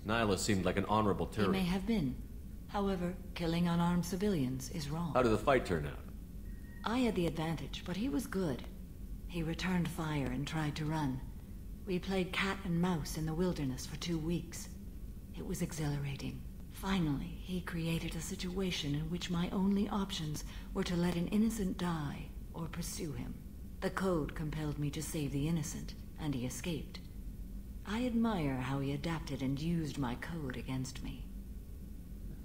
Nyla seemed like an honorable He may Turian. have been. However, killing unarmed civilians is wrong. How did the fight turn out? I had the advantage, but he was good. He returned fire and tried to run. We played cat and mouse in the wilderness for 2 weeks. It was exhilarating. Finally, he created a situation in which my only options were to let an innocent die or pursue him. The code compelled me to save the innocent, and he escaped. I admire how he adapted and used my code against me.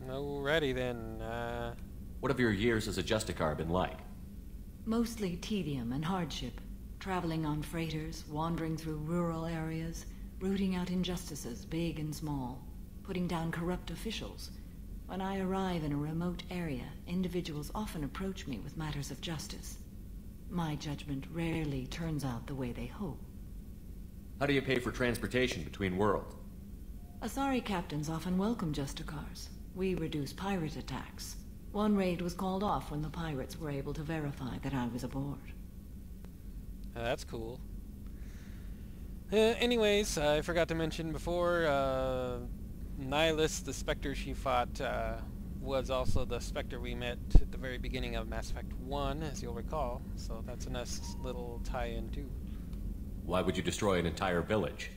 Alrighty then, What have your years as a Justicar been like? Mostly tedium and hardship. Traveling on freighters, wandering through rural areas, rooting out injustices, big and small, putting down corrupt officials. When I arrive in a remote area, individuals often approach me with matters of justice. My judgment rarely turns out the way they hope. How do you pay for transportation between worlds? Asari captains often welcome Justicars. We reduce pirate attacks. One raid was called off when the pirates were able to verify that I was aboard. that's cool. Anyways, I forgot to mention before, Nihilus, the Spectre she fought, was also the Spectre we met at the very beginning of Mass Effect 1, as you'll recall. So that's a nice little tie-in too. Why would you destroy an entire village?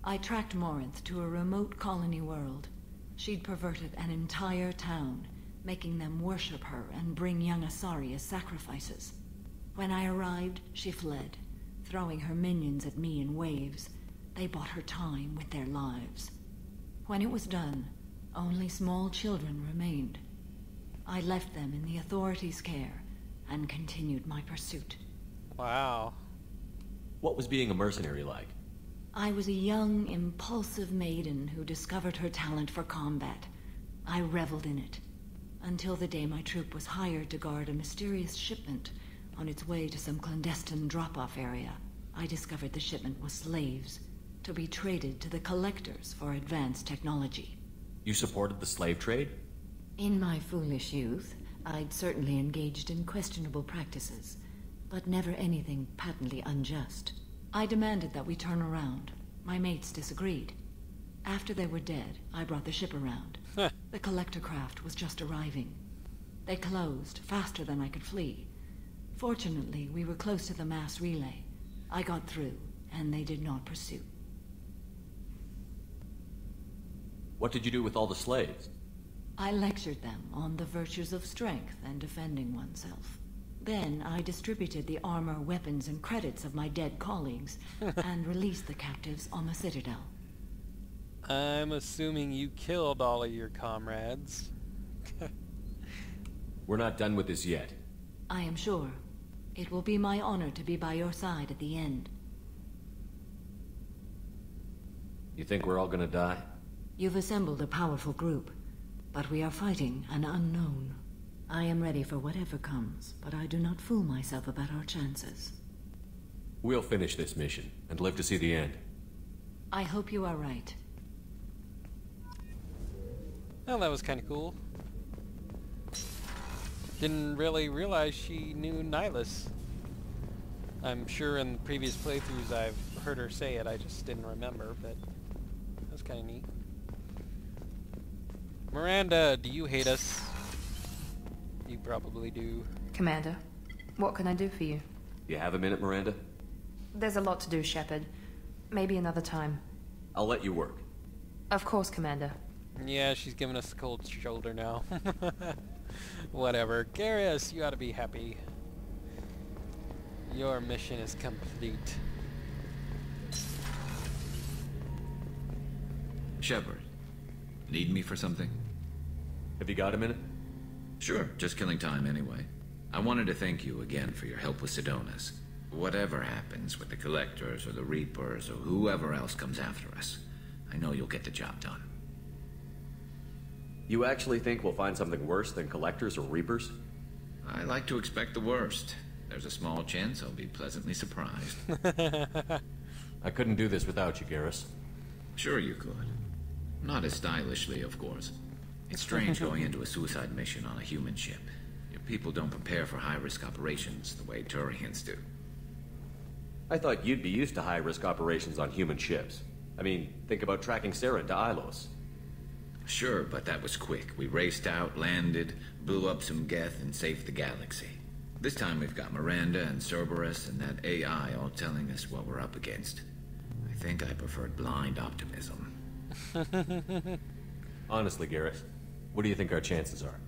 I tracked Morinth to a remote colony world. She'd perverted an entire town, making them worship her and bring young Asari as sacrifices. When I arrived, she fled, throwing her minions at me in waves. They bought her time with their lives. When it was done, only small children remained. I left them in the authorities' care and continued my pursuit. Wow. What was being a mercenary like? I was a young, impulsive maiden who discovered her talent for combat. I reveled in it, until the day my troop was hired to guard a mysterious shipment on its way to some clandestine drop-off area. I discovered the shipment was slaves, to be traded to the Collectors for advanced technology. You supported the slave trade? In my foolish youth, I'd certainly engaged in questionable practices, but never anything patently unjust. I demanded that we turn around. My mates disagreed. After they were dead, I brought the ship around. The Collector craft was just arriving. They closed faster than I could flee. Fortunately, we were close to the mass relay. I got through, and they did not pursue. What did you do with all the slaves? I lectured them on the virtues of strength and defending oneself. Then I distributed the armor, weapons, and credits of my dead colleagues and released the captives on the Citadel. I'm assuming you killed all of your comrades. We're not done with this yet. I am sure. It will be my honor to be by your side at the end. You think we're all gonna die? You've assembled a powerful group, but we are fighting an unknown. I am ready for whatever comes, but I do not fool myself about our chances. We'll finish this mission and live to see the end. I hope you are right. Well, that was kind of cool. Didn't really realize she knew Nihilus. I'm sure in previous playthroughs I've heard her say it, I just didn't remember, but that's kind of neat. Miranda, do you hate us? You probably do. Commander, what can I do for you? You have a minute, Miranda? There's a lot to do, Shepard. Maybe another time. I'll let you work. Of course, Commander. Yeah, she's giving us the cold shoulder now. Whatever. Garrus, you ought to be happy. Your mission is complete. Shepard, need me for something? Have you got a minute? Sure, just killing time anyway. I wanted to thank you again for your help with Sidonus. Whatever happens with the Collectors or the Reapers or whoever else comes after us, I know you'll get the job done. You actually think we'll find something worse than Collectors or Reapers? I like to expect the worst. There's a small chance I'll be pleasantly surprised. I couldn't do this without you, Garrus. Sure you could. Not as stylishly, of course. It's strange going into a suicide mission on a human ship. Your people don't prepare for high-risk operations the way Turians do. I thought you'd be used to high-risk operations on human ships. I mean, think about tracking Saren to Ilos. Sure, but that was quick. We raced out, landed, blew up some Geth, and saved the galaxy. This time we've got Miranda and Cerberus and that AI all telling us what we're up against. I think I preferred blind optimism. Honestly, Garrus, what do you think our chances are?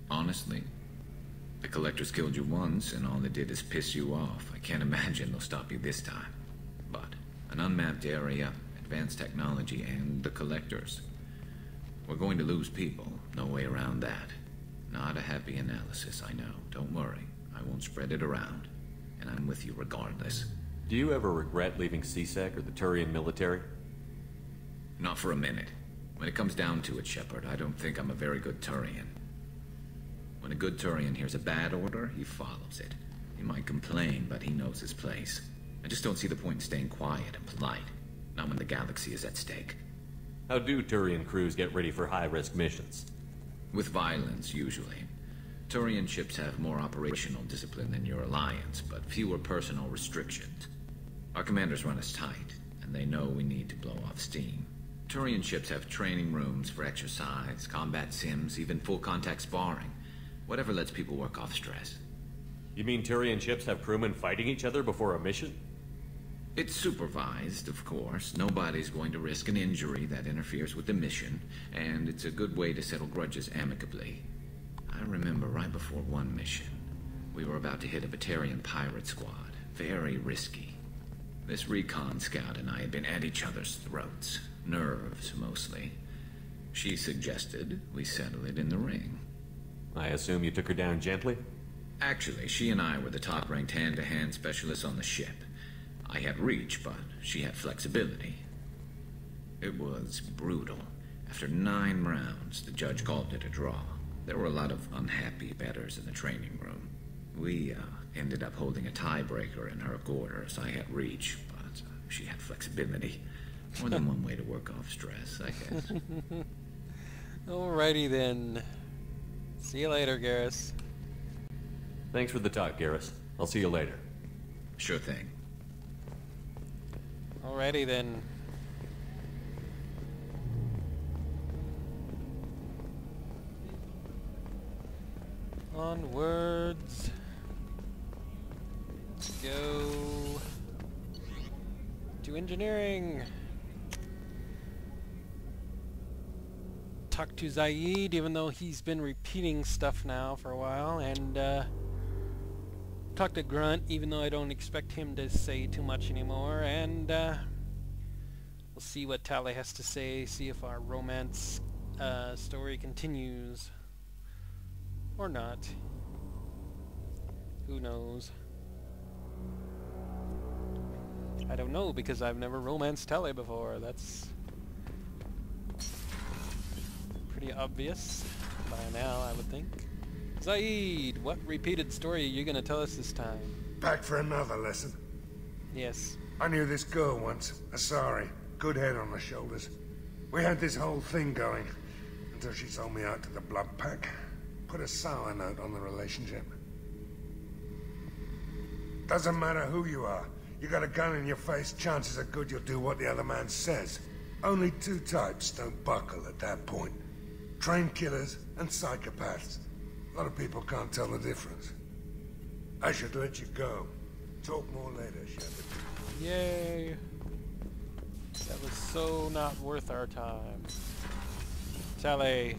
Honestly, the Collectors killed you once, and all they did is piss you off. I can't imagine they'll stop you this time. But an unmapped area, advanced technology, and the Collectors. We're going to lose people. No way around that. Not a happy analysis, I know. Don't worry. I won't spread it around. And I'm with you regardless. Do you ever regret leaving C-Sec or the Turian military? Not for a minute. When it comes down to it, Shepard, I don't think I'm a very good Turian. When a good Turian hears a bad order, he follows it. He might complain, but he knows his place. I just don't see the point in staying quiet and polite. Not when the galaxy is at stake. How do Turian crews get ready for high-risk missions? With violence, usually. Turian ships have more operational discipline than your alliance, but fewer personal restrictions. Our commanders run us tight, and they know we need to blow off steam. Turian ships have training rooms for exercise, combat sims, even full-contact sparring. Whatever lets people work off stress. You mean Turian ships have crewmen fighting each other before a mission? It's supervised, of course. Nobody's going to risk an injury that interferes with the mission, and it's a good way to settle grudges amicably. I remember right before one mission, we were about to hit a Batarian pirate squad. Very risky. This recon scout and I had been at each other's throats. Nerves, mostly. She suggested we settle it in the ring. I assume you took her down gently? Actually, she and I were the top-ranked hand-to-hand specialists on the ship. I had reach, but she had flexibility. It was brutal. After 9 rounds, the judge called it a draw. There were a lot of unhappy bettors in the training room. We ended up holding a tiebreaker in her quarters. I had reach, but she had flexibility. More than one way to work off stress, I guess. Alrighty then. See you later, Garrus. Thanks for the talk, Garrus. I'll see you later. Sure thing. Alrighty then. Onwards. Let's go to engineering. Talk to Zaid, even though he's been repeating stuff now for a while, and talk to Grunt, even though I don't expect him to say too much anymore, and we'll see what Tali has to say, see if our romance story continues. Or not. Who knows? I don't know, because I've never romanced Tali before. That's pretty obvious by now, I would think. Zaid, what repeated story are you going to tell us this time? Back for another lesson. Yes. I knew this girl once, Asari. Good head on her shoulders. We had this whole thing going, until she sold me out to the Blood Pack. Put a sour note on the relationship. Doesn't matter who you are. You got a gun in your face, chances are good you'll do what the other man says. Only 2 types don't buckle at that point. Trained killers and psychopaths. A lot of people can't tell the difference. I should let you go. Talk more later, Shepard. Yay. That was so not worth our time. Tali.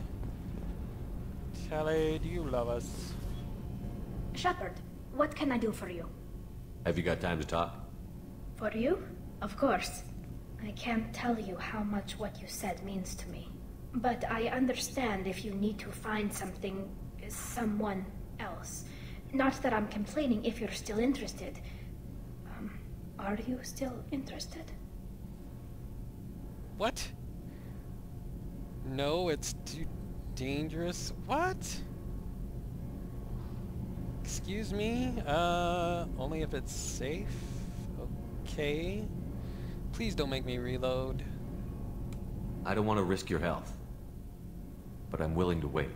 Tali, do you love us? Shepard, what can I do for you? Have you got time to talk? For you? Of course. I can't tell you how much what you said means to me. But I understand if you need to find someone else. Not that I'm complaining if you're still interested. Are you still interested? What? No, it's too dangerous. What? Excuse me? Only if it's safe? Okay. Please don't make me reload. I don't want to risk your health, but I'm willing to wait.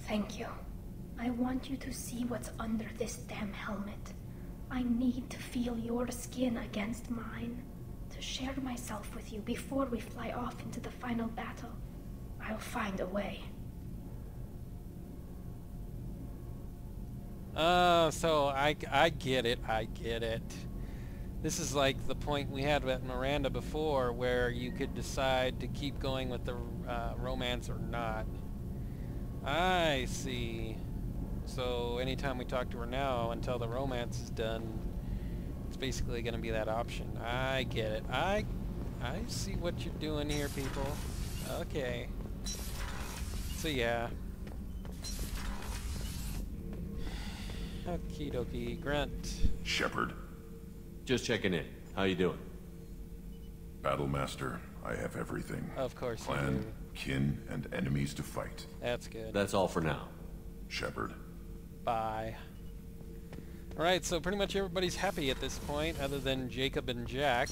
Thank you. I want you to see what's under this damn helmet. I need to feel your skin against mine, to share myself with you before we fly off into the final battle. I'll find a way. So I get it, I get it. This is like the point we had with Miranda before, where you could decide to keep going with the romance or not. I see. So anytime we talk to her now, until the romance is done, it's basically going to be that option. I get it. I see what you're doing here, people. Okay. So yeah. Okie dokie, Grunt. Shepard, Just checking in. How you doing? Battlemaster, I have everything. Of course you Clan, do. kin, and enemies to fight. That's good. That's all for now. Shepard. Bye. Alright, so pretty much everybody's happy at this point, other than Jacob and Jack.